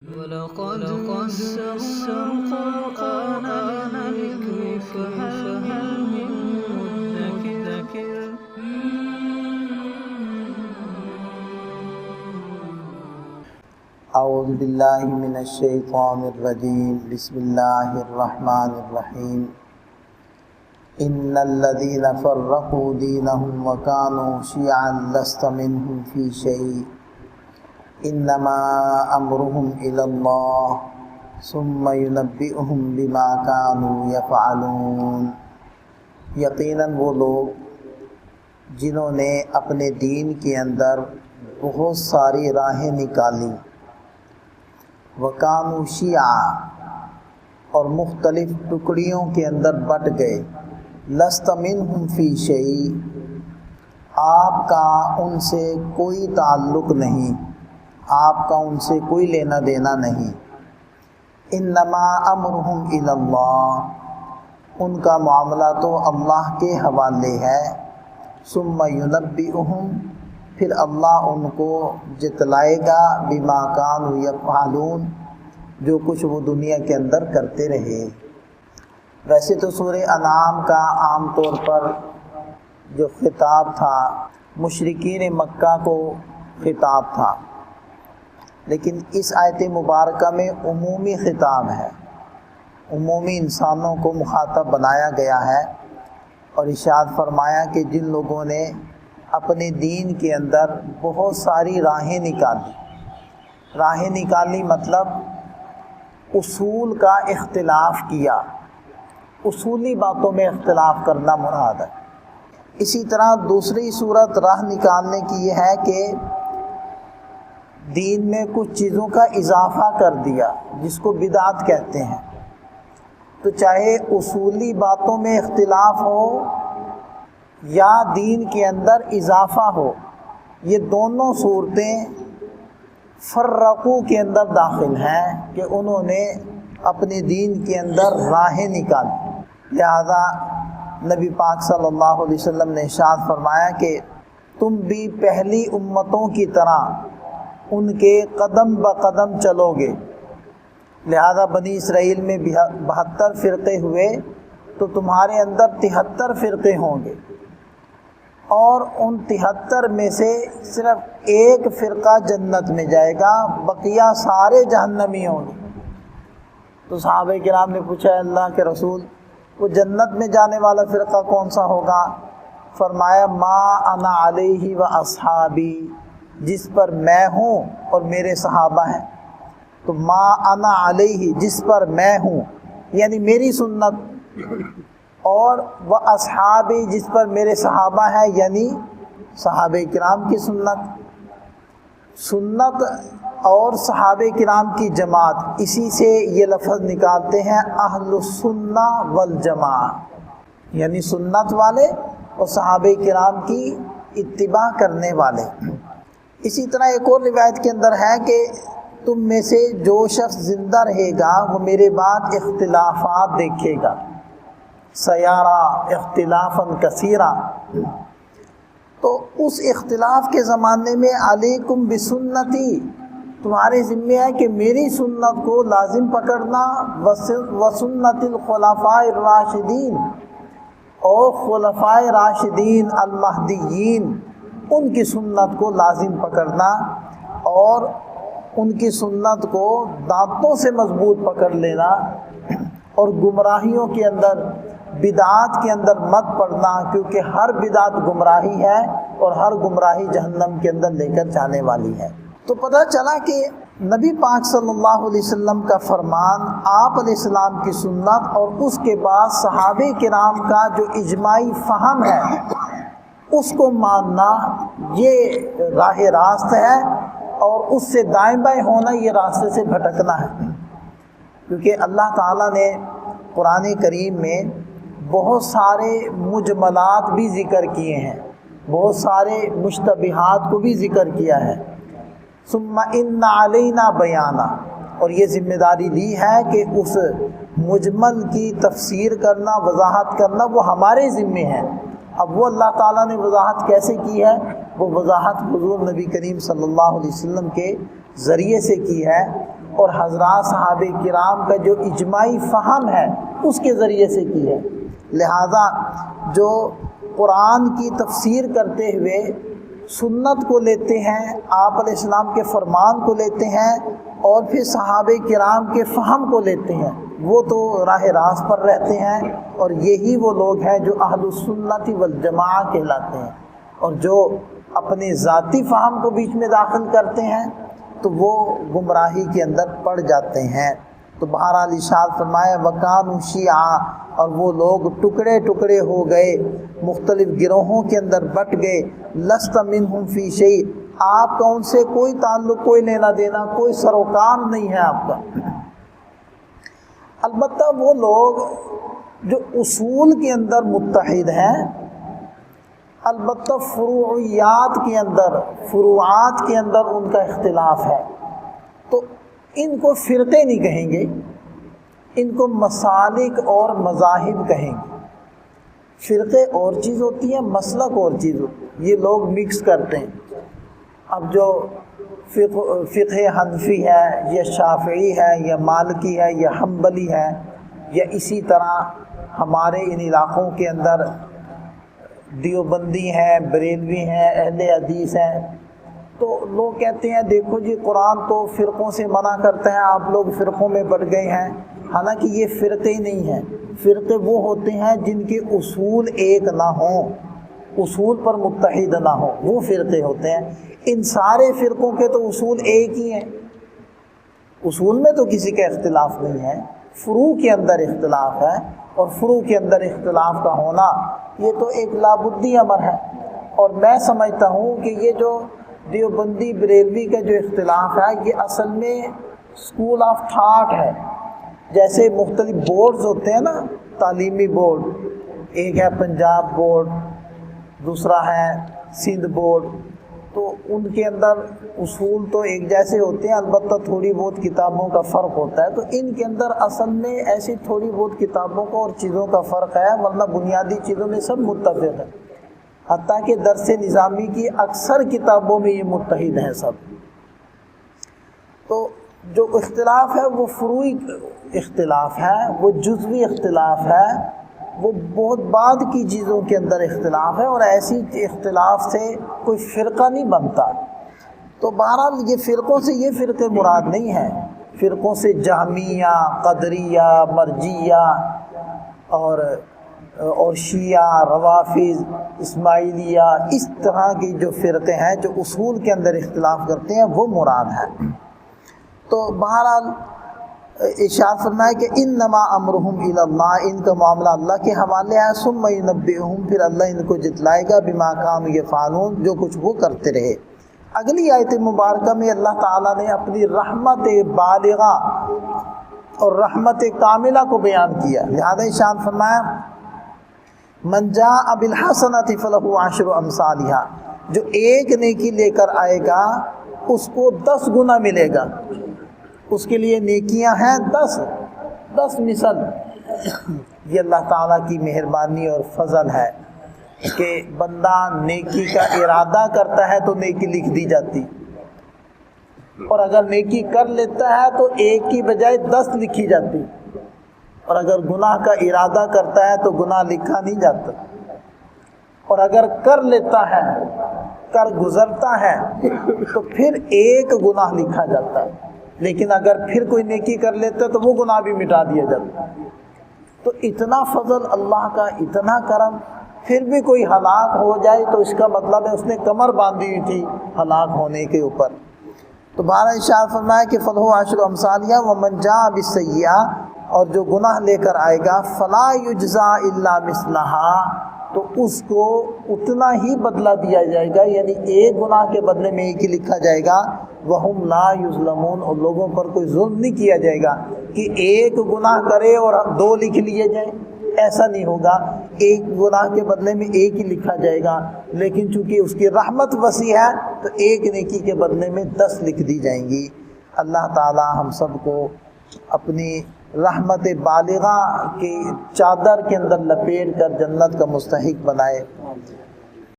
وَلَقَدْ يَسَّرْنَا الْقُرْآنَ لِلذِّكْرِ فَهَلْ مِن مُّدَّكِرٍ اعوذ باللہ من الشیطان الرجیم بسم اللہ الرحمن الرحیم ان الذین فرقوا دینہم وکانوا شیعا لست منہم فی شیء انما امرهم الی اللہ ثم ینبئہم بما کانوا یفعلون۔ یقیناً وہ لوگ جنہوں نے اپنے دین کے اندر بہت ساری راہیں نکالی، وَكَانُوا شِيَعًا اور مختلف ٹکڑیوں کے اندر بٹ گئے، لَسْتَ مِنْهُمْ فِي شَيْءٍ آپ کا ان سے کوئی تعلق نہیں، آپ کا ان سے کوئی لینا دینا نہیں۔ اِنَّمَا أَمْرُهُمْ إِلَى اللَّهِ ان کا معاملہ تو اللہ کے حوالے ہے، ثُمَّ يُنَبِّئُهُمْ پھر اللہ ان کو جتلائے گا بما کانوا یفعلون جو کچھ وہ دنیا کے اندر کرتے رہے۔ ویسے تو سورہ انعام کا عام طور پر جو خطاب تھا مشرکین مکہ کو خطاب تھا، لیکن اس آیت مبارکہ میں عمومی خطاب ہے، عمومی انسانوں کو مخاطب بنایا گیا ہے، اور ارشاد فرمایا کہ جن لوگوں نے اپنے دین کے اندر بہت ساری راہیں نکالی مطلب اصول کا اختلاف کیا، اصولی باتوں میں اختلاف کرنا مراد ہے۔ اسی طرح دوسری صورت راہ نکالنے کی یہ ہے کہ دین میں کچھ چیزوں کا اضافہ کر دیا جس کو بدعت کہتے ہیں۔ تو چاہے اصولی باتوں میں اختلاف ہو یا دین کے اندر اضافہ ہو، یہ دونوں صورتیں فرقو کے اندر داخل ہیں کہ انہوں نے اپنے دین کے اندر راہیں نکالی۔ لہذا نبی پاک صلی اللہ علیہ وسلم نے ارشاد فرمایا کہ تم بھی پہلی امتوں کی طرح ان کے قدم بقدم چلو گے۔ لہذا بنی اسرائیل میں 72 فرقے ہوئے تو تمہارے اندر 73 فرقے ہوں گے، اور ان 73 میں سے صرف ایک فرقہ جنت میں جائے گا، بقیہ سارے جہنمی ہوں گے۔ تو صحابہ کرام نے پوچھا اللہ کے رسول وہ جنت میں جانے والا فرقہ کون سا ہوگا؟ فرمایا ما انا علیہ و اصحابی، جس پر میں ہوں اور میرے صحابہ ہیں۔ تو ما انا علیہ جس پر میں ہوں یعنی میری سنت، اور وہ اصحابی جس پر میرے صحابہ ہیں یعنی صحابہ کرام کی سنت اور صحابہ کرام کی جماعت، اسی سے یہ لفظ نکالتے ہیں اہل السنہ والجماعہ، یعنی سنت والے اور صحابہ کرام کی اتباع کرنے والے۔ اسی طرح ایک اور روایت کے اندر ہے کہ تم میں سے جو شخص زندہ رہے گا وہ میرے بعد اختلافات دیکھے گا، سیارہ اختلافاً کثیرا۔ تو اس اختلاف کے زمانے میں علیکم بسنتی، تمہارے ذمہ ہے کہ میری سنت کو لازم پکڑنا، وسنت الخلفاء الراشدین اور خلفاء راشدین المہدیین ان کی سنت کو لازم پکڑنا، اور ان کی سنت کو دانتوں سے مضبوط پکڑ لینا، اور گمراہیوں کے اندر بدعات کے اندر مت پڑنا، کیونکہ ہر بدعت گمراہی ہے اور ہر گمراہی جہنم کے اندر لے کر جانے والی ہے۔ تو پتہ چلا کہ نبی پاک صلی اللہ علیہ وسلم کا فرمان، آپ علیہ السلام کی سنت اور اس کے بعد صحابہ کرام کا جو اجماعی فہم ہے اس کو ماننا یہ راہ راست ہے، اور اس سے دائیں بائیں ہونا یہ راستے سے بھٹکنا ہے۔ کیونکہ اللہ تعالیٰ نے قرآن کریم میں بہت سارے مجملات بھی ذکر کیے ہیں، بہت سارے مشتبہات کو بھی ذکر کیا ہے۔ ثم ان علینا بیانا، اور یہ ذمہ داری دی ہے کہ اس مجمل کی تفسیر کرنا، وضاحت کرنا وہ ہمارے ذمے ہے۔ اب وہ اللہ تعالیٰ نے وضاحت کیسے کی ہے؟ وہ وضاحت حضور نبی کریم صلی اللہ علیہ وسلم کے ذریعے سے کی ہے، اور حضرات صحابہ کرام کا جو اجماعی فہم ہے اس کے ذریعے سے کی ہے۔ لہذا جو قرآن کی تفسیر کرتے ہوئے سنت کو لیتے ہیں، آپ علیہ السلام کے فرمان کو لیتے ہیں اور پھر صحابہ کرام کے فہم کو لیتے ہیں، وہ تو راہ راست پر رہتے ہیں، اور یہی وہ لوگ ہیں جو اہل السنت والجماعہ کہلاتے ہیں۔ اور جو اپنے ذاتی فہم کو بیچ میں داخل کرتے ہیں تو وہ گمراہی کے اندر پڑ جاتے ہیں۔ تو بہرحال ارشاد فرمایا وَكَانُوا شِيَعًا، اور وہ لوگ ٹکڑے ٹکڑے ہو گئے، مختلف گروہوں کے اندر بٹ گئے۔ لَسْتَ مِنْهُمْ فِي شَيْءٍ، آپ کا ان سے کوئی تعلق، کوئی لینا دینا، کوئی سروکار نہیں ہے آپ کا۔ البتہ وہ لوگ جو اصول کے اندر متحد ہیں، البتہ فروعیات کے اندر، فروعات کے اندر ان کا اختلاف ہے، تو ان کو فرقے نہیں کہیں گے، ان کو مسالک اور مذاہب کہیں گے۔ فرقے اور چیز ہوتی ہے، مسلک اور چیز ہوتی ہے، یہ لوگ مکس کرتے ہیں۔ اب جو فقہ حنفی ہے یا شافعی ہے یا مالکی ہے یا حنبلی ہے، یا اسی طرح ہمارے ان علاقوں کے اندر دیوبندی ہیں، بریلوی ہیں، اہل حدیث ہیں، تو لوگ کہتے ہیں دیکھو جی قرآن تو فرقوں سے منع کرتے ہیں، آپ لوگ فرقوں میں بٹ گئے ہیں۔ حالانکہ یہ فرقے نہیں ہیں، فرقے وہ ہوتے ہیں جن کے اصول ایک نہ ہوں، اصول پر متحد نہ ہوں، وہ فرقے ہوتے ہیں۔ ان سارے فرقوں کے تو اصول ایک ہی ہیں، اصول میں تو کسی کا اختلاف نہیں ہے، فروع کے اندر اختلاف ہے، اور فروع کے اندر اختلاف کا ہونا یہ تو ایک لابدی امر ہے۔ اور میں سمجھتا ہوں کہ یہ جو دیوبندی بریلوی کا جو اختلاف ہے یہ اصل میں اسکول آف تھاٹ ہے۔ جیسے مختلف بورڈز ہوتے ہیں نا، تعلیمی بورڈ، ایک ہے پنجاب بورڈ، دوسرا ہے سندھ بورڈ، تو ان کے اندر اصول تو ایک جیسے ہوتے ہیں، البتہ تھوڑی بہت کتابوں کا فرق ہوتا ہے۔ تو ان کے اندر اصل میں ایسی تھوڑی بہت کتابوں کا اور چیزوں کا فرق ہے، ورنہ بنیادی چیزوں میں سب متفق ہیں، حتیٰ کہ درس نظامی کی اکثر کتابوں میں یہ متحد ہیں سب۔ تو جو اختلاف ہے وہ فروعی اختلاف ہے، وہ جزوی اختلاف ہے، وہ بہت بعد کی چیزوں کے اندر اختلاف ہے، اور ایسی اختلاف سے کوئی فرقہ نہیں بنتا۔ تو بہرحال یہ فرقوں سے یہ فرقے مراد نہیں ہیں، فرقوں سے جہمیہ، قدریہ، مرجیہ اور شیعہ، روافض، اسماعیلیہ، اس طرح کی جو فرقے ہیں جو اصول کے اندر اختلاف کرتے ہیں وہ مراد ہے۔ تو بہرحال ارشاد فرمایا کہ انما امرہم الی اللہ، ان کا معاملہ اللہ کے حوالے ہے، ثم ینبئہم، پھر اللہ ان کو جتلائے گا بما کانوا یفعلون، جو کچھ وہ کرتے رہے۔ اگلی آیت مبارکہ میں اللہ تعالیٰ نے اپنی رحمت بالغہ اور رحمت کاملہ کو بیان کیا، لہذا ارشاد فرمایا من جاء بالحسنۃ فلہ عشر امثالھا، جو ایک نیکی لے کر آئے گا اس کو 10 گنا ملے گا، اس کے لیے نیکیاں ہیں 10 مثل۔ یہ اللہ تعالیٰ کی مہربانی اور فضل ہے کہ بندہ نیکی کا ارادہ کرتا ہے تو نیکی لکھ دی جاتی، اور اگر نیکی کر لیتا ہے تو ایک کی بجائے 10 لکھی جاتی، اور اگر گناہ کا ارادہ کرتا ہے تو گناہ لکھا نہیں جاتا، اور اگر کر لیتا ہے، کر گزرتا ہے تو پھر ایک گناہ لکھا جاتا ہے، لیکن اگر پھر کوئی نیکی کر لیتا ہے تو وہ گناہ بھی مٹا دیا جاتا ہے۔ تو اتنا فضل اللہ کا، اتنا کرم، پھر بھی کوئی ہلاک ہو جائے تو اس کا مطلب ہے اس نے کمر باندھی ہوئی تھی ہلاک ہونے کے اوپر۔ تو بارہ ارشاد فرمایا کہ فلہ عشر امثالھا ومن جاء بالسیئہ، اور جو گناہ لے کر آئے گا فلا یجزا الا مثلہا، تو اس کو اتنا ہی بدلہ دیا جائے گا، یعنی ایک گناہ کے بدلے میں ایک ہی لکھا جائے گا۔ وہم لا یظلمون، اور لوگوں پر کوئی ظلم نہیں کیا جائے گا کہ ایک گناہ کرے اور 2 لکھ لیے جائیں، ایسا نہیں ہوگا، ایک گناہ کے بدلے میں ایک ہی لکھا جائے گا، لیکن چونکہ اس کی رحمت وسیع ہے تو ایک نیکی کے بدلے میں 10 لکھ دی جائیں گی۔ اللہ تعالی ہم سب کو اپنی رحمت بالغہ کی چادر کے اندر لپیٹ کر جنت کا مستحق بنائے۔